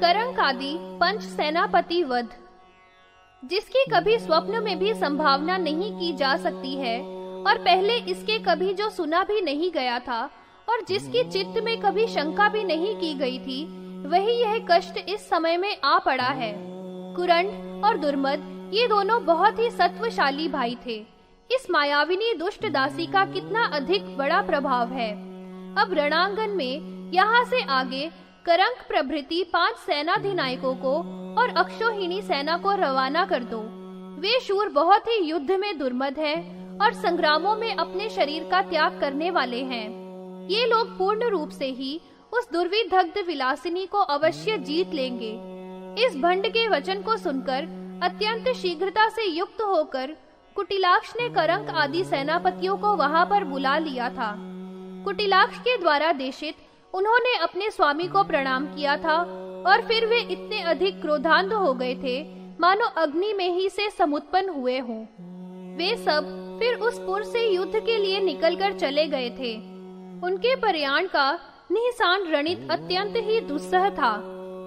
करंक आदि पंच सेनापति वध, जिसकी कभी स्वप्न में भी संभावना नहीं की जा सकती है और पहले इसके कभी जो सुना भी नहीं गया था और जिसकी चित्त में कभी शंका भी नहीं की गई थी, वही यह कष्ट इस समय में आ पड़ा है। कुरंड और दुर्मद ये दोनों बहुत ही सत्वशाली भाई थे। इस मायाविनी दुष्ट दासी का कितना अधिक बड़ा प्रभाव है। अब रणांगन में यहाँ से आगे करंक प्रभृति 5 सेनाधिनायकों को और अक्षौहिणी सेना को रवाना कर दो। वे शूर बहुत ही युद्ध में दुर्मद हैं और संग्रामों में अपने शरीर का त्याग करने वाले हैं। ये लोग पूर्ण रूप से ही उस दुर्विदग्ध विलासिनी को अवश्य जीत लेंगे। इस भंड के वचन को सुनकर अत्यंत शीघ्रता से युक्त होकर कुटिलाक्ष ने करंक आदि सेनापतियों को वहां पर बुला लिया था। कुटिलाक्ष के द्वारा देशित उन्होंने अपने स्वामी को प्रणाम किया था और फिर वे इतने अधिक क्रोधान्ध हो गए थे मानो अग्नि में ही से समुत्पन्न हुए हों। वे सब फिर उस पुर से युद्ध के लिए निकलकर चले गए थे। उनके प्रयाण का निहसान रणित अत्यंत ही दुस्सह था।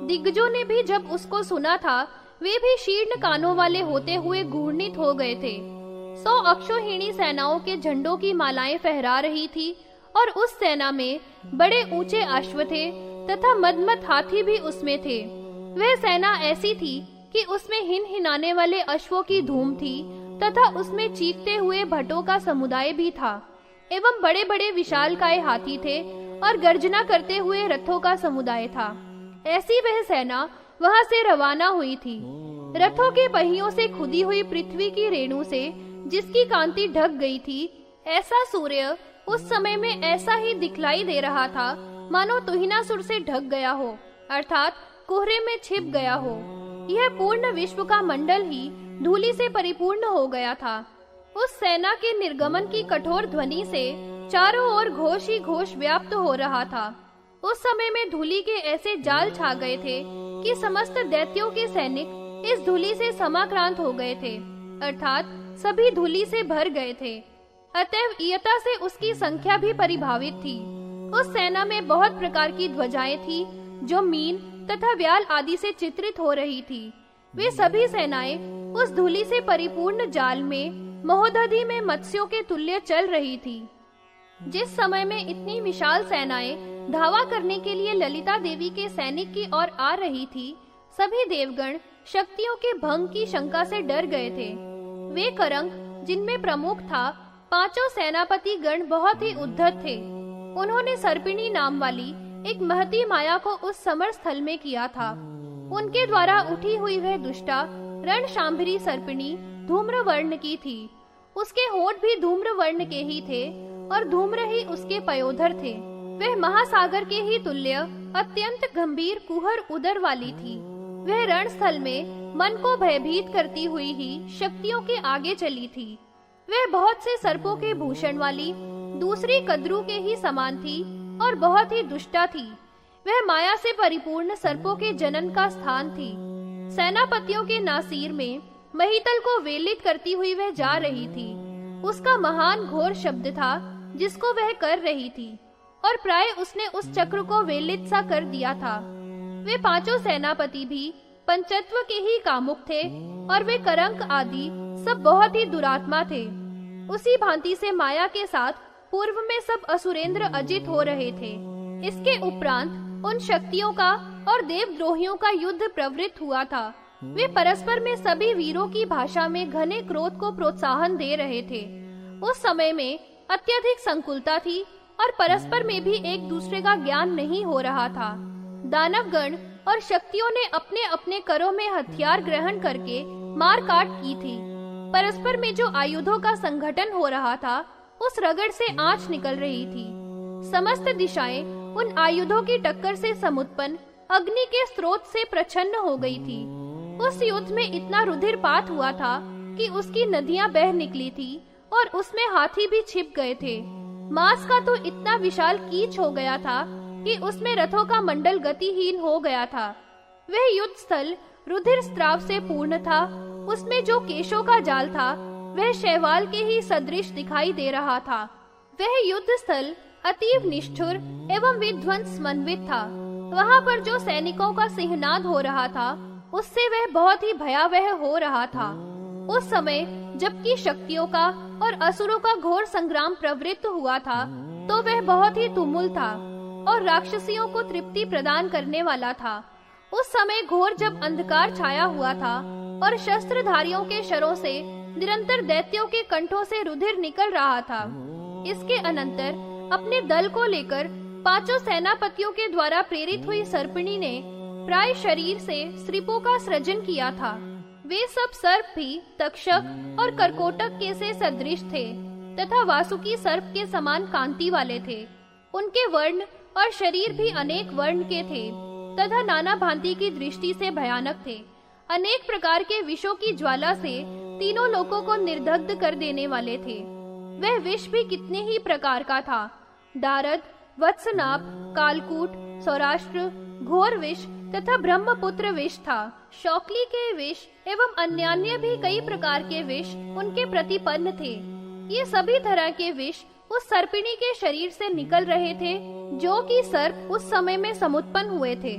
दिग्गजों ने भी जब उसको सुना था, वे भी शीर्ण कानों वाले होते हुए घूर्णित हो गए थे। 100 अक्षौहिणी सेनाओं के झंडों की मालाएं फहरा रही थी और उस सेना में बड़े ऊंचे अश्व थे तथा मदमत हाथी भी उसमें थे। वह सेना ऐसी थी कि उसमें हिनहिनाने वाले अश्वों की धूम थी तथा उसमें चीखते हुए भटों का समुदाय भी था एवं बड़े बड़े विशालकाय हाथी थे और गर्जना करते हुए रथों का समुदाय था। ऐसी वह सेना वहां से रवाना हुई थी। रथों के पहियों से खुदी हुई पृथ्वी की रेणु से जिसकी कांति ढक गई थी, ऐसा सूर्य उस समय में ऐसा ही दिखलाई दे रहा था मानो तुहिनासुर से ढक गया हो, अर्थात कोहरे में छिप गया हो। यह पूर्ण विश्व का मंडल ही धूलि से परिपूर्ण हो गया था। उस सेना के निर्गमन की कठोर ध्वनि से चारों ओर घोष ही घोष व्याप्त हो रहा था। उस समय में धूलि के ऐसे जाल छा गए थे कि समस्त दैत्यों के सैनिक इस धूलि से समाक्रांत हो गए थे, अर्थात सभी धूलि से भर गए थे। अतएव इयता से उसकी संख्या भी परिभावित थी। उस सेना में बहुत प्रकार की ध्वजाएं थी जो मीन तथा व्याल आदि से चित्रित हो रही थी। वे सभी सेनाएं उस धूलि से परिपूर्ण जाल में महोदधि में मत्स्यों के तुल्य चल रही थी। जिस समय में इतनी विशाल सेनाएं धावा करने के लिए ललिता देवी के सैनिक की ओर आ रही थी, सभी देवगण शक्तियों के भंग की शंका से डर गए थे। वे करंक, जिनमें प्रमुख था, 5 सेनापति गण बहुत ही उद्धत थे। उन्होंने सर्पिणी नाम वाली एक महती माया को उस समर स्थल में किया था। उनके द्वारा उठी हुई वह दुष्टा रणशांभरी सर्पिणी धूम्र वर्ण की थी। उसके होठ भी धूम्र वर्ण के ही थे और धूम्र ही उसके पयोधर थे। वह महासागर के ही तुल्य अत्यंत गंभीर कुहर उदर वाली थी। वह रणस्थल में मन को भयभीत करती हुई ही शक्तियों के आगे चली थी। वह बहुत से सर्पों के भूषण वाली दूसरी कद्रू के ही समान थी और बहुत ही दुष्टा थी। वह माया से परिपूर्ण सर्पों के जनन का स्थान थी। सेनापतियों के नासिर में महितल को वेलित करती हुई वह जा रही थी। उसका महान घोर शब्द था जिसको वह कर रही थी और प्राय उसने उस चक्र को वेलित सा कर दिया था। वे 5 सेनापति भी पंचत्व के ही कामुक थे और वे करंक आदि सब बहुत ही दुरात्मा थे। उसी भांति से माया के साथ पूर्व में सब असुरेंद्र अजित हो रहे थे। इसके उपरांत उन शक्तियों का और देवद्रोहियों का युद्ध प्रवृत्त हुआ था। वे परस्पर में सभी वीरों की भाषा में घने क्रोध को प्रोत्साहन दे रहे थे। उस समय में अत्यधिक संकुलता थी और परस्पर में भी एक दूसरे का ज्ञान नहीं हो रहा था। दानवगण और शक्तियों ने अपने अपने करों में हथियार ग्रहण करके मार काट की थी। परस्पर में जो आयुधों का संघटन हो रहा था, उस रगड़ से आंच निकल रही थी। समस्त दिशाएं उन आयुधों की टक्कर से समुत्पन्न अग्नि के स्रोत से प्रच्छन्न हो गई थी। उस युद्ध में इतना रुधिरपात हुआ था कि उसकी नदियां बह निकली थी और उसमें हाथी भी छिप गए थे। मांस का तो इतना विशाल कीच हो गया था कि उसमें रथों का मंडल गतिहीन हो गया था। वह युद्ध स्थल रुधिर स्त्राव से पूर्ण था। उसमें जो केशों का जाल था वह शैवाल के ही सदृश दिखाई दे रहा था। वह युद्ध स्थल अतीव निष्ठुर एवं विध्वंस समन्वित था। वहां पर जो सैनिकों का सिंहनाद हो रहा था उससे वह बहुत ही भयावह हो रहा था। उस समय जबकि शक्तियों का और असुरों का घोर संग्राम प्रवृत्त हुआ था, तो वह बहुत ही तुमुल था और राक्षसियों को तृप्ति प्रदान करने वाला था। उस समय घोर जब अंधकार छाया हुआ था और शस्त्रधारियों के शरों से निरंतर दैत्यों के कंठों से रुधिर निकल रहा था। इसके अनंतर अपने दल को लेकर 5 सेनापतियों के द्वारा प्रेरित हुई सर्पिणी ने प्राय शरीर से स्त्रीपों का सृजन किया था। वे सब सर्प भी तक्षक और करकोटक के से सदृश थे तथा वासुकी सर्प के समान कांति वाले थे। उनके वर्ण और शरीर भी अनेक वर्ण के थे तथा नाना भांति की दृष्टि से भयानक थे। अनेक प्रकार के विषों की ज्वाला से तीनों लोगों को निर्दग्ध कर देने वाले थे। वह विष भी कितने ही प्रकार का था। दारद, वत्सनाभ, कालकूट, सौराष्ट्र, घोर विष तथा ब्रह्मपुत्र विष था। शौकली के विष एवं अन्यान्य भी कई प्रकार के विष उनके प्रतिपन्न थे। ये सभी तरह के विष उस सर्पिणी के शरीर से निकल रहे थे, जो कि सर्प उस समय में समुत्पन्न हुए थे।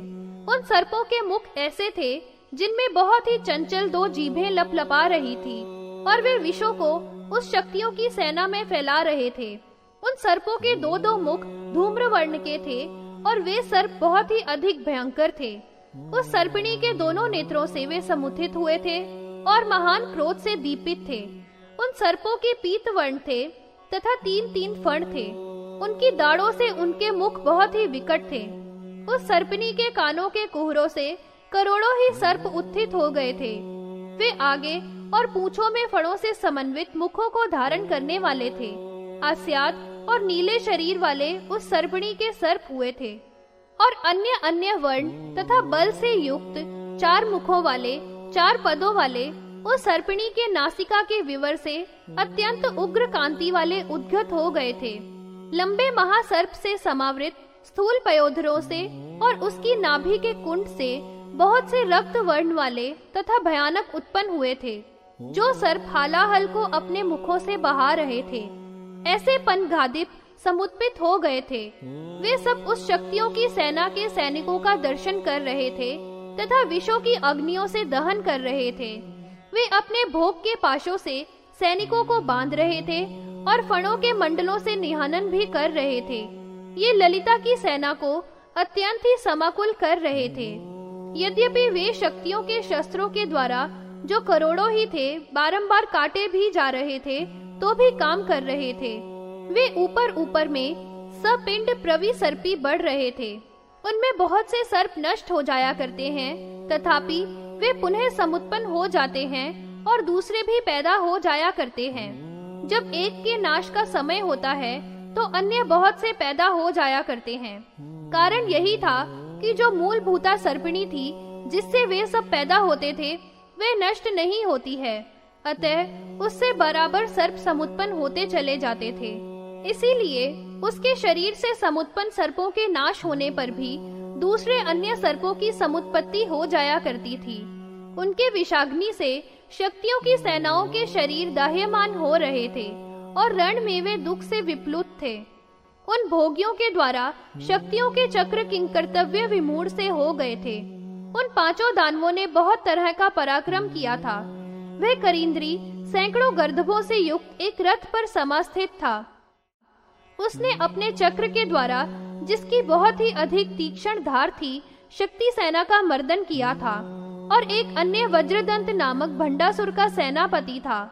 उन सर्पों के मुख ऐसे थे जिनमें बहुत ही चंचल 2 जीभें लपलपा रही थी और वे विषों को उस शक्तियों की सेना में फैला रहे थे। उन सर्पों के 2 मुख धूम्र वर्ण के थे और वे सर्प बहुत ही अधिक भयंकर थे। उस सर्पिणी के दोनों नेत्रों से वे समुत्थित हुए थे और महान क्रोध से दीपित थे। उन सर्पों के पीत वर्ण थे तथा 3 फण थे। उनकी दाढ़ों से उनके मुख बहुत ही विकट थे। उस सर्पिणी के कानों के कुहरों से करोड़ों ही सर्प उत्थित हो गए थे। वे आगे और पूंछों में फणों से समन्वित मुखों को धारण करने वाले थे। आस्याद और नीले शरीर वाले उस सर्पिणी के सर्प हुए थे और अन्य अन्य वर्ण तथा बल से युक्त 4 मुखों वाले 4 पदों वाले उस सर्पिणी के नासिका के विवर से अत्यंत उग्र कांति वाले उद्गत हो गए थे। लंबे महासर्प से समावृत स्थूल पयोधरों से और उसकी नाभि के कुंड से बहुत से रक्त वर्ण वाले तथा भयानक उत्पन्न हुए थे, जो सर्प हालाहल को अपने मुखों से बहा रहे थे। ऐसे पनघादिप समुत्पित हो गए थे। वे सब उस शक्तियों की सेना के सैनिकों का दर्शन कर रहे थे तथा विषों की अग्नियों से दहन कर रहे थे। वे अपने भोग के पाशों से सैनिकों को बांध रहे थे और फणों के मंडलों से निहनन भी कर रहे थे। ये ललिता की सेना को अत्यंत ही समाकुल कर रहे थे। यद्यपि वे शक्तियों के शस्त्रों के द्वारा, जो करोड़ों ही थे, बारंबार काटे भी जा रहे थे, तो भी काम कर रहे थे। वे ऊपर ऊपर में सपिंड प्रवि सर्पी बढ़ रहे थे। उनमें बहुत से सर्प नष्ट हो जाया करते हैं, तथापि वे पुनः समुत्पन्न हो जाते हैं और दूसरे भी पैदा हो जाया करते हैं। जब एक के नाश का समय होता है तो अन्य बहुत से पैदा हो जाया करते हैं। कारण यही था कि जो मूलभूता सर्पिणी थी, जिससे वे सब पैदा होते थे, वे नष्ट नहीं होती है, अतः उससे बराबर सर्प समुत्पन्न होते चले जाते थे। इसीलिए उसके शरीर से समुत्पन्न सर्पों के नाश होने पर भी दूसरे अन्य सर्पों की समुत्पत्ति हो जाया करती थी। उनके विषाग्नि से शक्तियों की सेनाओं के शरीर दाह्यमान हो रहे थे और रण में वे दुख से विप्लुत थे। उन भोगियों के द्वारा शक्तियों के चक्र किंकर्तव्य विमूढ़ से हो गए थे। उन 5 दानवों ने बहुत तरह का पराक्रम किया था। वह करींद्री सैकड़ों गर्दभों से युक्त एक रथ पर समास्थित था। उसने अपने चक्र के द्वारा, जिसकी बहुत ही अधिक तीक्ष्ण धार थी, शक्ति सेना का मर्दन किया था और एक अन्य वज्रदंत नामक भंडासुर का सेनापति था।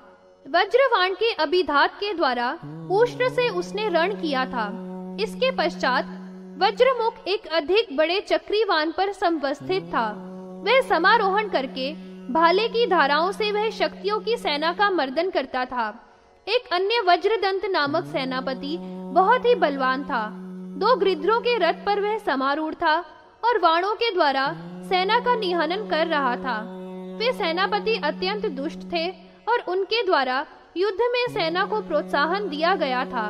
वज्रवाण के अभिधात के द्वारा उष्ण से उसने रण किया था। इसके पश्चात वज्रमुख एक अधिक बड़े चक्रीवान पर संवस्थित था। वह समारोहण करके भाले की धाराओं से वह शक्तियों की सेना का मर्दन करता था। एक अन्य वज्रदंत नामक सेनापति बहुत ही बलवान था। 2 गृध्रों के रथ पर वह समारूढ़ था और वाणों के द्वारा सेना का निहनन कर रहा था। वे सेनापति अत्यंत दुष्ट थे और उनके द्वारा युद्ध में सेना को प्रोत्साहन दिया गया था।